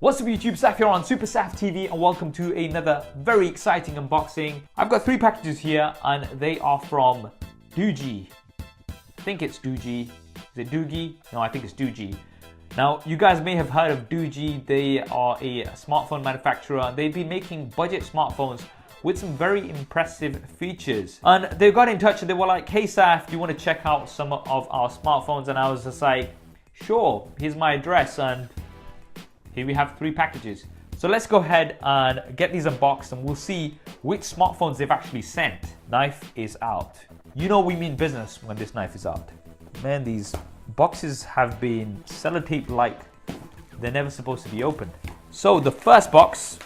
What's up YouTube, Saf here on Super Saf TV and welcome to another very exciting unboxing. I've got three packages here and they are from Doogee. I think it's Doogee. Is it Doogee? No, I think it's Doogee. Now, you guys may have heard of Doogee. They are a smartphone manufacturer. They've been making budget smartphones with some very impressive features. And they got in touch and they were like, hey Saf, do you want to check out some of our smartphones? And I was just like, sure, here's my address and here we have three packages. So let's go ahead and get these unboxed and we'll see which smartphones they've actually sent. Knife is out. You know we mean business when this knife is out. Man, these boxes have been sellotaped like they're never supposed to be opened. So the first box,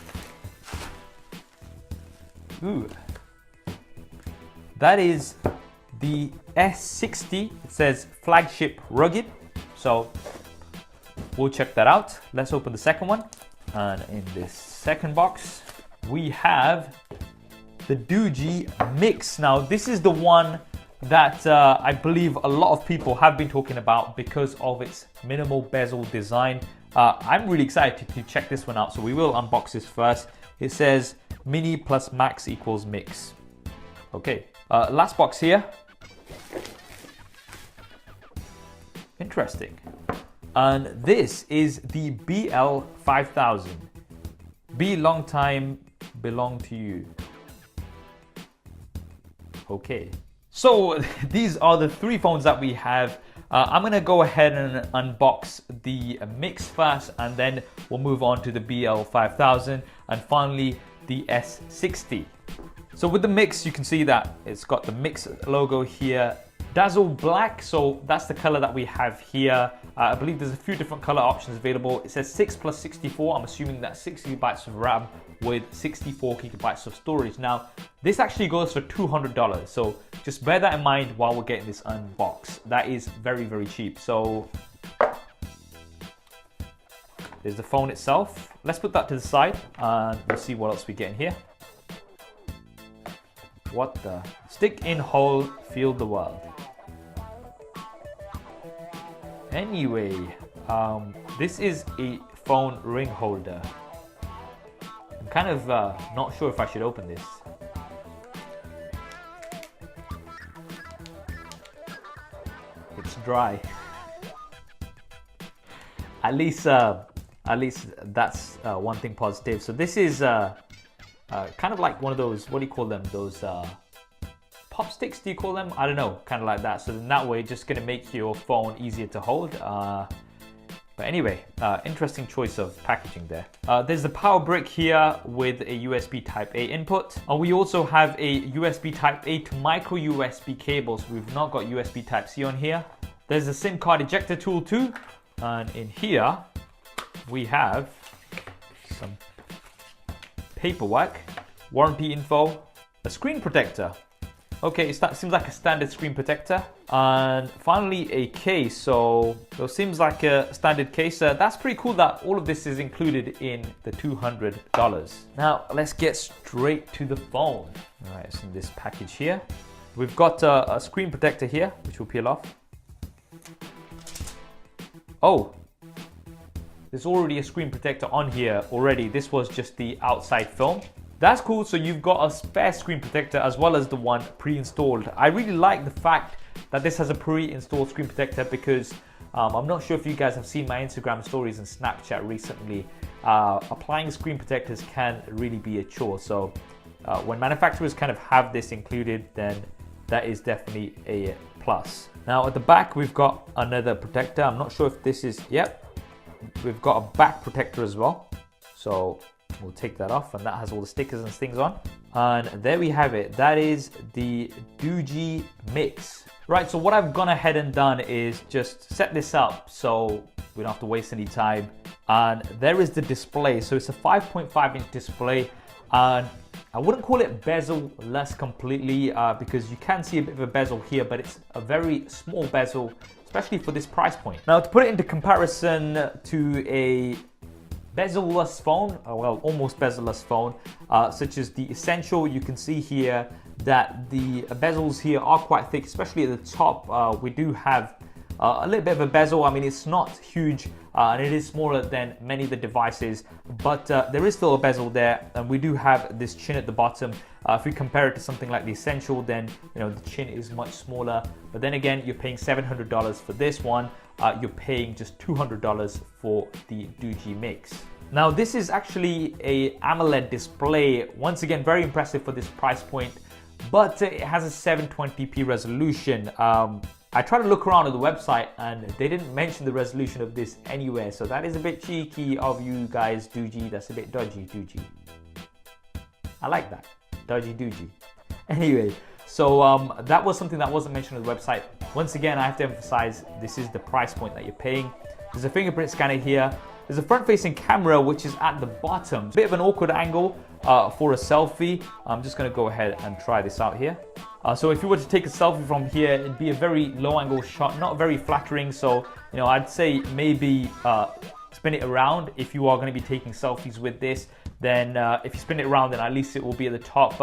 ooh, that is the S60. It says flagship rugged. So we'll check that out. Let's open the second one. And in this second box, we have the Doogee Mix. Now, this is the one that I believe a lot of people have been talking about because of its minimal bezel design. I'm really excited to check this one out, so we will unbox this first. It says mini plus max equals mix. Okay, last box here. Interesting. And this is the BL5000. Be long time, belong to you. Okay. So these are the three phones that we have. I'm gonna go ahead and unbox the Mix first, and then we'll move on to the BL5000 and finally the S60. So with the Mix, you can see that it's got the Mix logo here. Dazzle black, so that's the color that we have here. I believe there's a few different color options available. It says 6 plus 64. I'm assuming that's 6 gigabytes of RAM with 64 gigabytes of storage. Now, this actually goes for $200. So just bear that in mind while we're getting this unboxed. That is very, very cheap. So there's the phone itself. Let's put that to the side and we'll see what else we get in here. What the? Stick in hole, feel the world. Anyway, this is a phone ring holder. I'm kind of not sure if I should open this. It's dry. At least that's one thing positive. So this is kind of like one of those, what do you call them? Those pop sticks, do you call them? I don't know, kind of like that. So in that way, just gonna make your phone easier to hold. But anyway, interesting choice of packaging there. There's the power brick here with a USB Type A input. And we also have a USB Type A to micro USB cables. We've not got USB Type C on here. There's a SIM card ejector tool too. And in here, we have some paperwork, warranty info, a screen protector. Okay, it seems like a standard screen protector. And finally a case, so it seems like a standard case. That's pretty cool that all of this is included in the $200. Now let's get straight to the phone. All right, so in this package here, we've got a screen protector here, which will peel off. Oh, there's already a screen protector on here already. This was just the outside film. That's cool, so you've got a spare screen protector as well as the one pre-installed. I really like the fact that this has a pre-installed screen protector because I'm not sure if you guys have seen my Instagram stories and Snapchat recently. Applying screen protectors can really be a chore. So when manufacturers kind of have this included, then that is definitely a plus. Now at the back, we've got another protector. I'm not sure if this is, yep. We've got a back protector as well. So we'll take that off and that has all the stickers and things on. And there we have it. That is the Doogee Mix. Right, so what I've gone ahead and done is just set this up so we don't have to waste any time. And there is the display. So it's a 5.5 inch display. And I wouldn't call it bezel-less completely because you can see a bit of a bezel here, but it's a very small bezel, especially for this price point. Now to put it into comparison to a bezel-less phone, well, almost bezel-less phone, such as the Essential, you can see here that the bezels here are quite thick, especially at the top. We do have a little bit of a bezel. I mean, it's not huge, and it is smaller than many of the devices, but there is still a bezel there, and we do have this chin at the bottom. If we compare it to something like the Essential, then the chin is much smaller, but then again, you're paying $700 for this one. You're paying just $200 for the Doogee Mix. Now this is actually a AMOLED display. Once again, very impressive for this price point, but it has a 720p resolution. I tried to look around at the website and they didn't mention the resolution of this anywhere, so that is a bit cheeky of you guys, Doogee. That's a bit dodgy, Doogee. I like that, dodgy Doogee. Anyway, so that was something that wasn't mentioned on the website. Once again, I have to emphasize, this is the price point that you're paying. There's a fingerprint scanner here. There's a front-facing camera, which is at the bottom. Bit of an awkward angle for a selfie. I'm just gonna go ahead and try this out here. So if you were to take a selfie from here, it'd be a very low-angle shot, not very flattering. So, I'd say maybe spin it around if you are gonna be taking selfies with this. Then if you spin it around, then at least it will be at the top.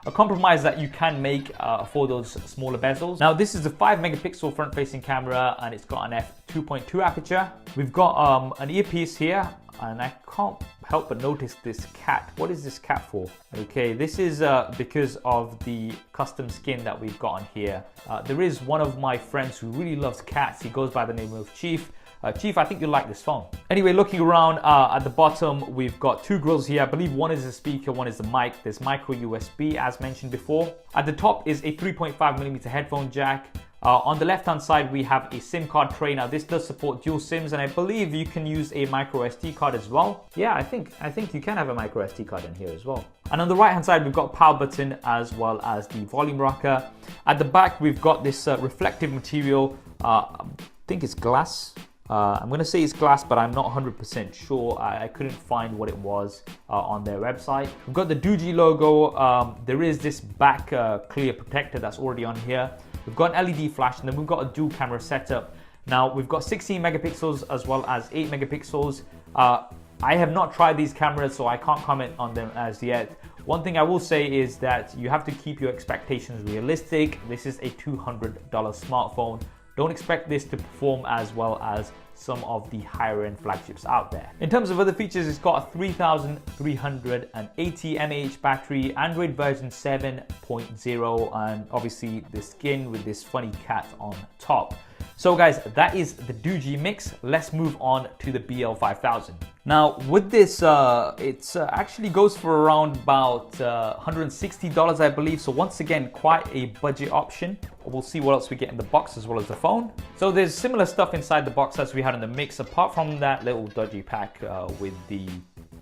A compromise that you can make for those smaller bezels. Now this is a 5-megapixel front-facing camera, and it's got an f2.2 aperture. We've got an earpiece here, and I can't help but notice this cat. What is this cat for? Okay, this is because of the custom skin that we've got on here. There is one of my friends who really loves cats. He goes by the name of Chief. Chief, I think you'll like this phone. Anyway, looking around at the bottom, we've got two grills here. I believe one is a speaker, one is the mic. There's micro USB, as mentioned before. At the top is a 3.5mm headphone jack. On the left-hand side, we have a SIM card tray. Now, this does support dual SIMs, and I believe you can use a micro SD card as well. Yeah, I think you can have a micro SD card in here as well. And on the right-hand side, we've got a power button as well as the volume rocker. At the back, we've got this reflective material. I think it's glass. I'm going to say it's glass, but I'm not 100% sure. I couldn't find what it was on their website. We've got the Doogee logo. There is this back clear protector that's already on here. We've got an LED flash, and then we've got a dual camera setup. Now we've got 16 megapixels as well as 8 megapixels. I have not tried these cameras, so I can't comment on them as yet. One thing I will say is that you have to keep your expectations realistic. This is a $200 smartphone. Don't expect this to perform as well as some of the higher end flagships out there. In terms of other features, it's got a 3380 mAh battery, Android version 7.0, and obviously the skin with this funny cat on top. So guys, that is the Doogee Mix. Let's move on to the BL5000. Now with this, it actually goes for around about $160, I believe. So once again, quite a budget option. We'll see what else we get in the box as well as the phone. So there's similar stuff inside the box as we had in the Mix, apart from that little dodgy pack with the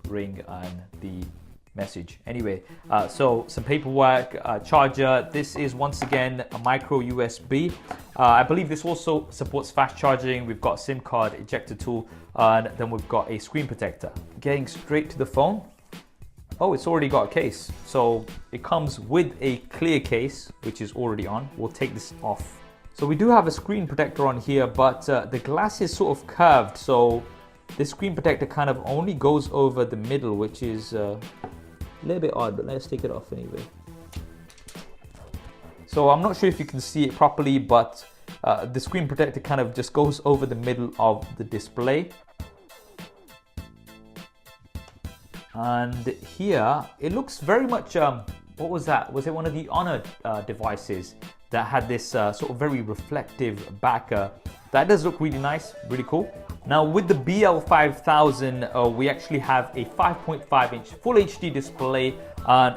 ring and the message. Anyway, so some paperwork, charger. This is once again a micro USB. I believe this also supports fast charging. We've got a SIM card ejector tool, and then we've got a screen protector. Getting straight to the phone. Oh, it's already got a case. So it comes with a clear case, which is already on. We'll take this off. So we do have a screen protector on here, but the glass is sort of curved. So this screen protector kind of only goes over the middle, which is a little bit odd, but let's take it off anyway. So I'm not sure if you can see it properly, but the screen protector kind of just goes over the middle of the display. And here, it looks very much, what was that? Was it one of the Honor devices that had this sort of very reflective back? That does look really nice, really cool. Now with the BL5000, we actually have a 5.5-inch Full HD display.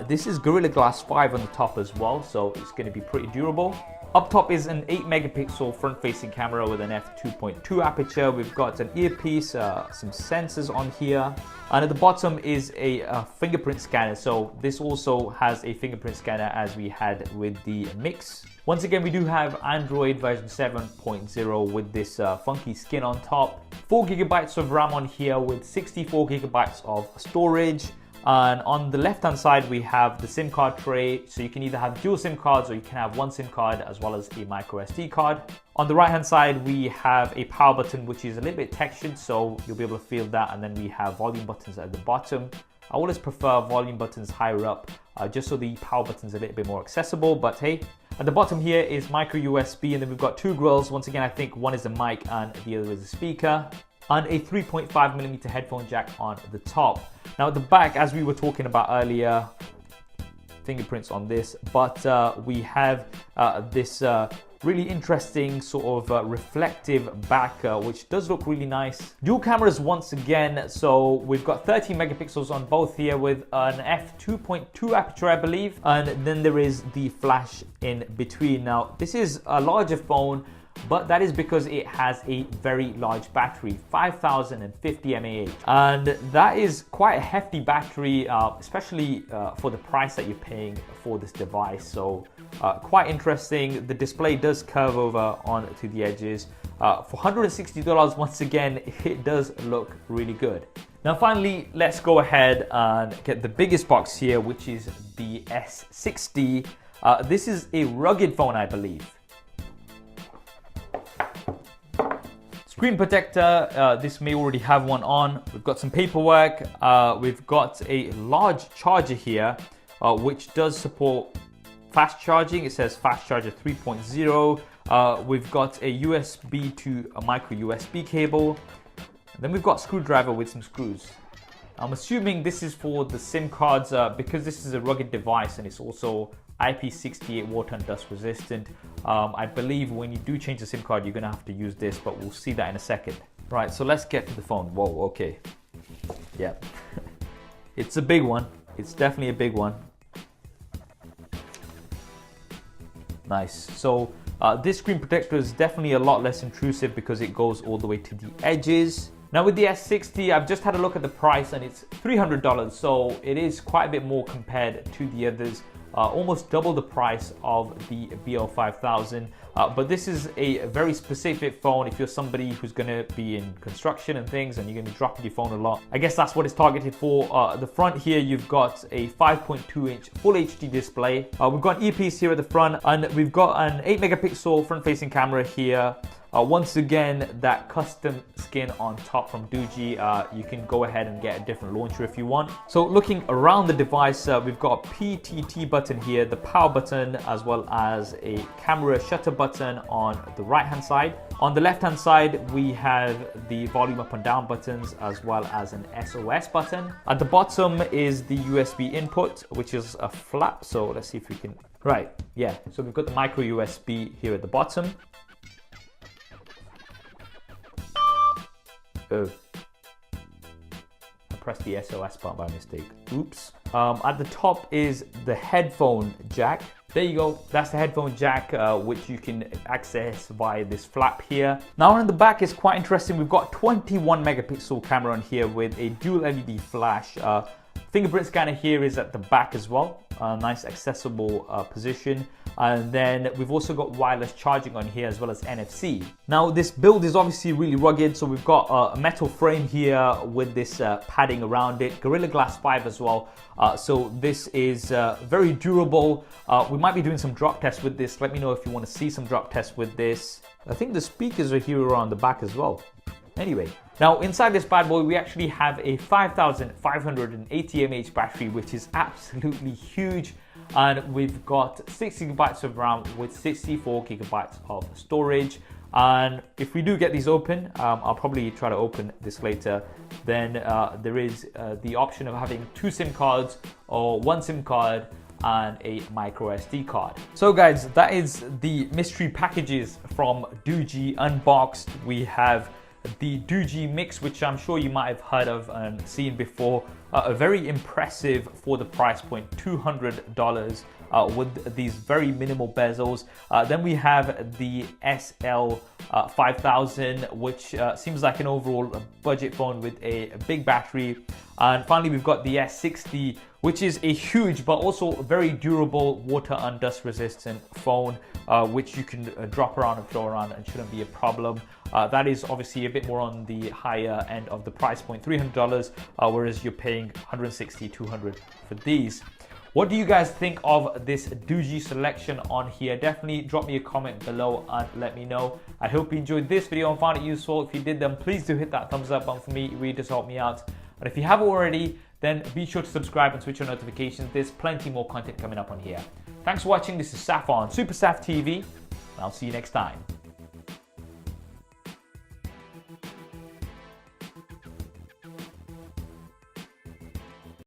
This is Gorilla Glass 5 on the top as well, so it's going to be pretty durable. Up top is an 8-megapixel front-facing camera with an f2.2 aperture. We've got an earpiece, some sensors on here. And at the bottom is a fingerprint scanner. So this also has a fingerprint scanner as we had with the Mix. Once again, we do have Android version 7.0 with this funky skin on top. 4 gigabytes of RAM on here with 64 gigabytes of storage. And on the left hand side, we have the SIM card tray. So you can either have dual SIM cards or you can have one SIM card as well as a micro SD card. On the right hand side, we have a power button, which is a little bit textured, so you'll be able to feel that. And then we have volume buttons at the bottom. I always prefer volume buttons higher up, just so the power button's a little bit more accessible, but hey. At the bottom here is micro USB, and then we've got two grills. Once again, I think one is a mic and the other is a speaker. and a 3.5mm headphone jack on the top. Now at the back, as we were talking about earlier, fingerprints on this, but we have this really interesting sort of reflective back, which does look really nice. Dual cameras once again, so we've got 13 megapixels on both here with an f2.2 aperture, I believe, and then there is the flash in between. Now this is a larger phone, but that is because it has a very large battery, 5050 mAh, and that is quite a hefty battery, especially for the price that you're paying for this device. So quite interesting. The display does curve over onto the edges. For $160, once again, it does look really good. Now finally, let's go ahead and get the biggest box here, which is the S60. This is a rugged phone, I believe. Screen protector, this may already have one on. We've got some paperwork. We've got a large charger here, which does support fast charging. It says fast charger 3.0. We've got a USB to a micro USB cable. And then we've got a screwdriver with some screws. I'm assuming this is for the SIM cards because this is a rugged device and it's also IP68 water and dust resistant. I believe when you do change the SIM card, you're gonna have to use this, but we'll see that in a second. Right, so let's get to the phone. Whoa, okay. Yeah, it's a big one. It's definitely a big one. Nice. So this screen protector is definitely a lot less intrusive because it goes all the way to the edges. Now with the S60, I've just had a look at the price and it's $300, so it is quite a bit more compared to the others. Almost double the price of the BL5000, but this is a very specific phone if you're somebody who's going to be in construction and things and you're going to be dropping your phone a lot. I guess that's what it's targeted for. The front here, you've got a 5.2-inch full HD display. We've got an earpiece here at the front, and we've got an 8 megapixel front-facing camera here. Once again, that custom skin on top from Doogee. You can go ahead and get a different launcher if you want. So looking around the device, we've got a PTT button here, the power button, as well as a camera shutter button on the right hand side. On the left hand side, we have the volume up and down buttons, as well as an SOS button. At the bottom is the USB input, which is a flap. So let's see if we can, right, yeah. So we've got the micro USB here at the bottom. Oh, I pressed the SOS button by mistake. Oops. At the top is the headphone jack. There you go. That's the headphone jack, which you can access via this flap here. Now on the back is quite interesting. We've got 21 megapixel camera on here with a dual LED flash. Fingerprint scanner here is at the back as well. Nice accessible position. And then we've also got wireless charging on here as well as NFC. Now this build is obviously really rugged, so we've got a metal frame here with this padding around it, Gorilla Glass 5 as well. So this is very durable. We might be doing some drop tests with this. Let me know if you want to see some drop tests with this. I think the speakers are here around the back as well. Anyway, now inside this bad boy, we actually have a 5580 mAh battery, which is absolutely huge. And we've got 6 gigabytes of RAM with 64 gigabytes of storage. And if we do get these open, I'll probably try to open this later, then there is the option of having 2 SIM cards or 1 SIM card and a micro SD card. So guys, that is the mystery packages from Doogee unboxed. We have the Doogee Mix, which I'm sure you might have heard of and seen before. A very impressive for the price point, $200 with these very minimal bezels. Then we have the SL5000, which seems like an overall budget phone with a big battery. And finally, we've got the S60, which is a huge but also very durable water and dust resistant phone, which you can drop around and throw around and shouldn't be a problem. That is obviously a bit more on the higher end of the price point, $300, whereas you're paying $160, $200 for these. What do you guys think of this Doogee selection on here? Definitely drop me a comment below and let me know. I hope you enjoyed this video and found it useful. If you did, then please do hit that thumbs up button for me. It really does help me out. And if you haven't already, then be sure to subscribe and switch on notifications. There's plenty more content coming up on here. Thanks for watching. This is Saf on Super Saf TV, and I'll see you next time.